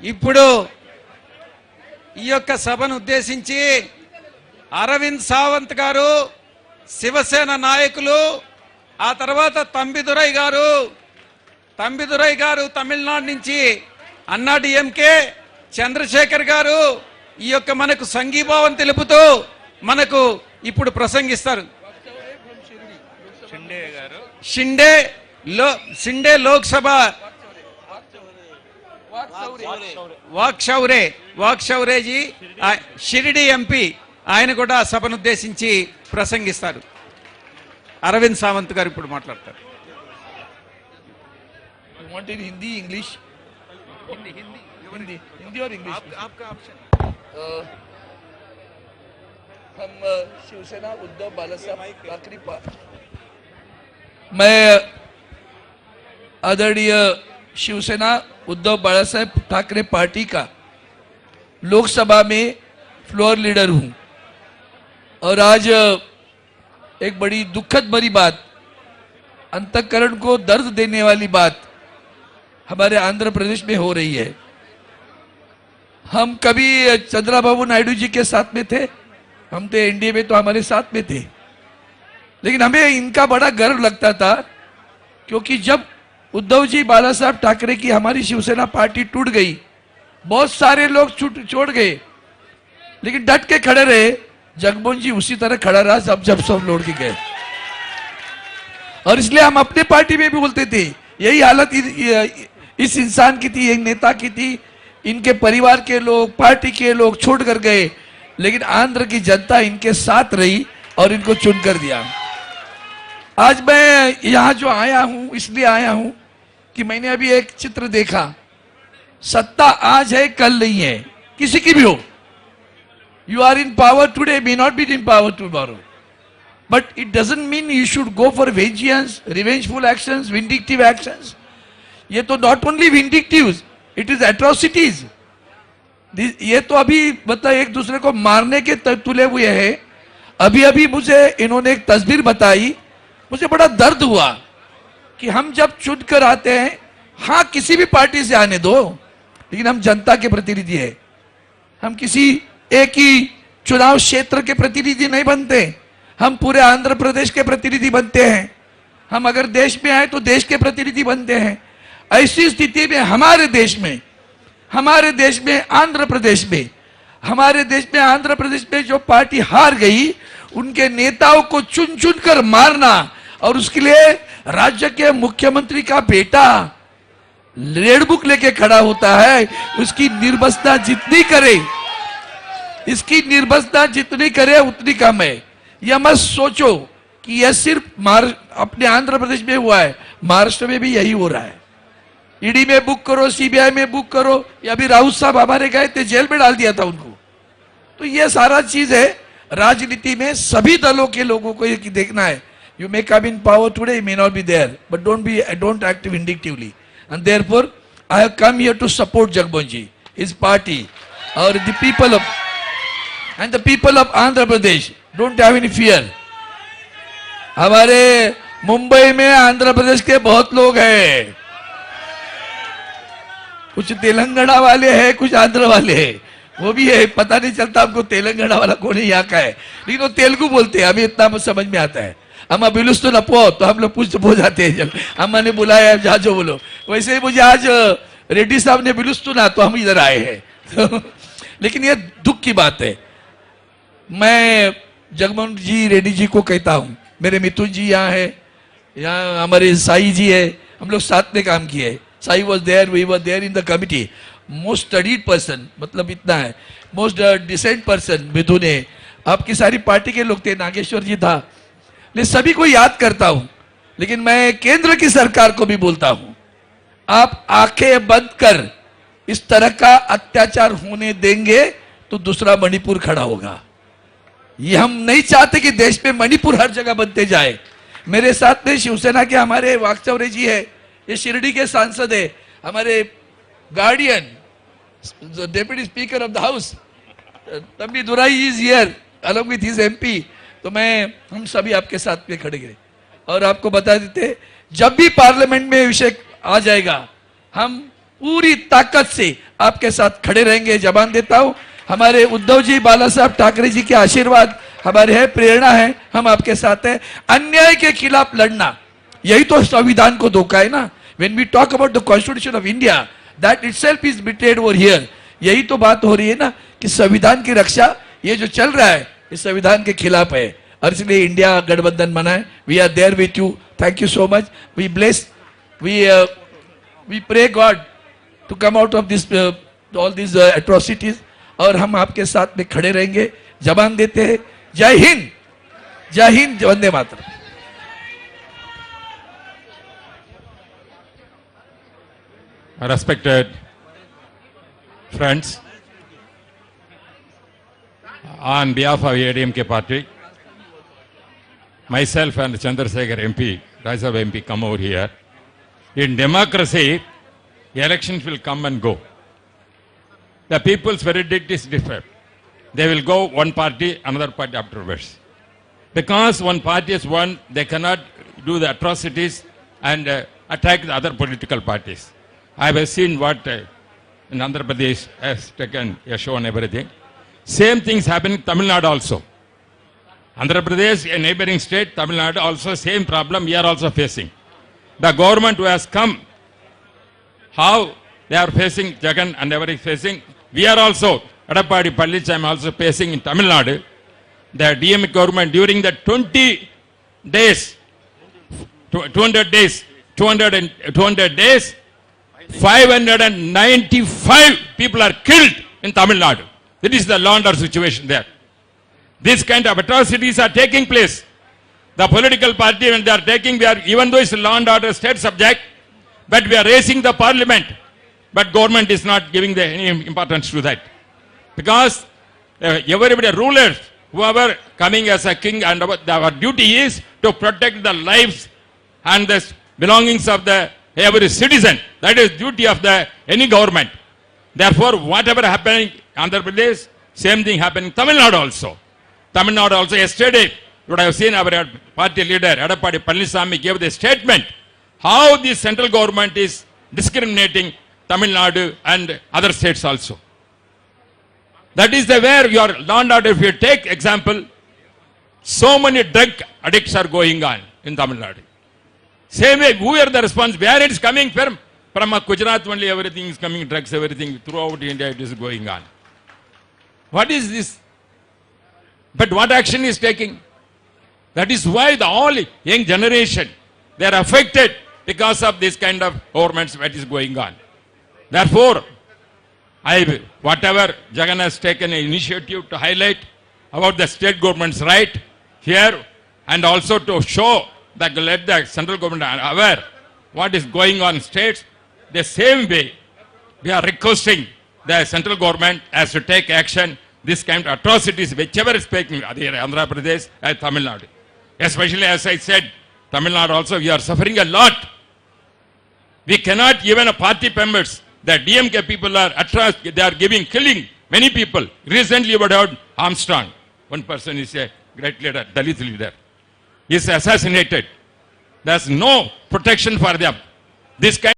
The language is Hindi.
ఇప్పుడు ఈ యొక్క సభను ఉద్దేశించి అరవింద్ సావంత్ గారు, శివసేన నాయకులు, ఆ తర్వాత తంబిదురై గారు తమిళనాడు నుంచి, అన్నా డిఎంకే చంద్రశేఖర్ గారు ఈ యొక్క మనకు సంఘీభావం తెలుపుతూ మనకు ఇప్పుడు ప్రసంగిస్తారు. షిండే లోక్సభ వాక్శౌరేజీ షిరిడి ఎంపీ, ఆయన కూడా సభను ఉద్దేశించి ప్రసంగిస్తారు. అరవింద్ సావంత్ గారు ఇప్పుడు మాట్లాడతారు. हिंदी इंग्लिश हिंदी और इंग्लिश आपका ऑप्शन। हम शिवसेना उद्धव बालासाहेब ठाकरे मैं आदरणीय शिवसेना उद्धव बालासाहेब ठाकरे पार्टी का लोकसभा में फ्लोर लीडर हूं और आज एक बड़ी दुखद भरी बात, अंतःकरण को दर्द देने वाली बात हमारे आंध्र प्रदेश में हो रही है। हम कभी चंद्रबाबू नायडू जी के साथ में थे, हम तो एनडीए में तो हमारे साथ में थे, लेकिन हमें इनका बड़ा गर्व लगता था क्योंकि जब उद्धव जी बाला साहब ठाकरे की हमारी शिवसेना पार्टी टूट गई, बहुत सारे लोग छोड़ गए, लेकिन डट के खड़े रहे। जगमोहन जी उसी तरह खड़ा रहा जब सब लौट के गए, और इसलिए हम अपने पार्टी में भी बोलते थे यही हालत इस इंसान की थी, एक नेता की थी। इनके परिवार के लोग, पार्टी के लोग छोड़ कर गए, लेकिन आंध्र की जनता इनके साथ रही और इनको चुन कर दिया। आज मैं यहां जो आया हूं इसलिए आया हूं कि मैंने अभी एक चित्र देखा। सत्ता आज है, कल नहीं है, किसी की भी हो। You are in power today, may not be in power tomorrow, but it doesn't mean you should go for vengeance, revengeful actions, vindictive actions. ये तो not only vindictives, it is atrocities. ये तो अभी मतलब एक दूसरे को मारने के तुले हुए हैं। अभी मुझे इन्होंने एक तस्वीर बताई, मुझे बड़ा दर्द हुआ कि हम जब चुन कर आते हैं, हाँ किसी भी पार्टी से आने दो, लेकिन हम जनता के प्रतिनिधि हैं। हम किसी एक ही चुनाव क्षेत्र के प्रतिनिधि नहीं बनते, हम पूरे आंध्र प्रदेश के प्रतिनिधि बनते हैं। हम अगर देश में आए तो देश के प्रतिनिधि बनते हैं। ऐसी स्थिति में हमारे देश में आंध्र प्रदेश में जो पार्टी हार गई, उनके नेताओं को चुन कर मारना, और उसके लिए राज्य के मुख्यमंत्री का बेटा रेड बुक लेके खड़ा होता है। उसकी निर्बसता जितनी करे उतनी कम है। यह मत सोचो कि यह सिर्फ अपने आंध्र प्रदेश में हुआ है, महाराष्ट्र में भी यही हो रहा है। ईडी में बुक करो, सीबीआई में बुक करो, या अभी राउत साहब हमारे गए थे, जेल में डाल दिया था उनको। तो यह सारा चीज है। राजनीति में सभी दलों के लोगों को ये देखना है। You may come in power today, may not be there, but don't act vindictively, and therefore I have come here to support Jagmohan ji, his party, और the people of Andhra Pradesh. Don't have any fear. हमारे मुंबई में आंध्र प्रदेश के बहुत लोग हैं, कुछ तेलंगाना वाले हैं, कुछ आंध्र वाले हैं, वो भी है। पता नहीं चलता हमको तेलंगाना वाला कौन है, यहाँ का है, लेकिन वो तेलुगु बोलते हैं, हमें इतना समझ में आता है। अम्मा बिलुस तो नपो, तो हम लोग पूछ हो जाते हैं। जब अम्मा ने बुलाया जहाँ जो बोलो, वैसे ही मुझे आज रेड्डी साहब ने बिलुस सुना तो हम इधर आए हैं। लेकिन ये दुख की बात है। मैं जगमोहन जी रेड्डी जी को कहता हूं, मेरे मिथुन जी यहाँ है, यहाँ हमारे साई जी है, हम लोग साथ में काम किए। Sai was there, we were there in the committee. Most studied person, मतलब इतना है, मोस्ट डिसेंट पर्सन मिथुन है। आपकी सारी पार्टी के लोग थे, नागेश्वर जी था, मैं सभी को याद करता हूं। लेकिन मैं केंद्र की सरकार को भी बोलता हूं, आप आंखें बंद कर इस तरह का अत्याचार होने देंगे तो दूसरा मणिपुर खड़ा होगा। ये हम नहीं चाहते कि देश में मणिपुर हर जगह बनते जाए। मेरे साथ में शिवसेना के हमारे वाक्चौरे जी है, ये शिरडी के सांसद है, हमारे guardian deputy speaker of the house Thambidurai is here along with his MP. तो हम सभी आपके साथ में खड़े गए और आपको बता देते, जब भी पार्लियामेंट में विषय आ जाएगा, हम पूरी ताकत से आपके साथ खड़े रहेंगे, जबान देता हूं। हमारे उद्धव जी, बाला साहब ठाकरे जी के आशीर्वाद हमारे है, प्रेरणा है, हम आपके साथ हैं। अन्याय के खिलाफ लड़ना, यही तो संविधान को धोखा है ना। When we talk about the constitution of India, that itself is betrayed over here. यही तो बात हो रही है ना कि संविधान की रक्षा, ये जो चल रहा है इस संविधान के खिलाफ है, और इसलिए इंडिया गठबंधन बना है। We are there with you, thank you so much. We bless, we pray God to come out of this all this atrocities, और हम आपके साथ में खड़े रहेंगे, जबान देते हैं। जय हिंद, जय Hind, Vande Mataram. Respected friends, on behalf of ADMK party, myself and Chandrasekhar MP, Rajya Sabha MP, come over here. In democracy, elections will come and go. The people's verdict is different. They will go one party, another party afterwards. Because one party is won, they cannot do the atrocities and attack the other political parties. I have seen what in Andhra Pradesh has taken a show and everything. Same things happen in Tamil Nadu also. Andhra Pradesh, a neighboring state, Tamil Nadu also same problem we are also facing. The government who has come, how they are facing Jagan and everybody facing, we are also, Edappadi Palnichami also facing in Tamil Nadu. The DMK government during the 20 days, 200 days, 200 days, 595 people are killed in Tamil Nadu. That is the law and order situation there. This kind of atrocities are taking place. The political party, when they are taking, even though it's a law and order state subject, but we are raising the parliament, but government is not giving any importance to that. Because everybody, rulers, whoever coming as a king, and our duty is to protect the lives and the belongings of every citizen. That is duty of any government. Therefore, whatever happening in Andhra Pradesh, same thing happening in Tamil Nadu also. Tamil Nadu also, yesterday, you would have seen our party leader, Edappadi Palnichami, gave the statement how the central government is discriminating Tamil Nadu and other states also. That is where your law and order, if you take example, so many drug addicts are going on in Tamil Nadu. Same way, who are the response? Where it is coming from? From Gujarat only everything is coming, drugs, everything, throughout India it is going on. What is this? But what action is taking? That is why the all young generation, they are affected because of this kind of governments that is going on. Therefore, whatever Jagan has taken an initiative to highlight about the state government's right here, and also to show that let the central government aware what is going on in states, the same way we are requesting the central government has to take action, this kind of atrocities, whichever is taking, Andhra Pradesh and Tamil Nadu. Especially as I said, Tamil Nadu also, we are suffering a lot. We cannot even a party members, the DMK people are atrocious, they are killing many people. Recently you would have heard Armstrong, one person is a great leader, Dalit leader, is assassinated. There's no protection for them. This kind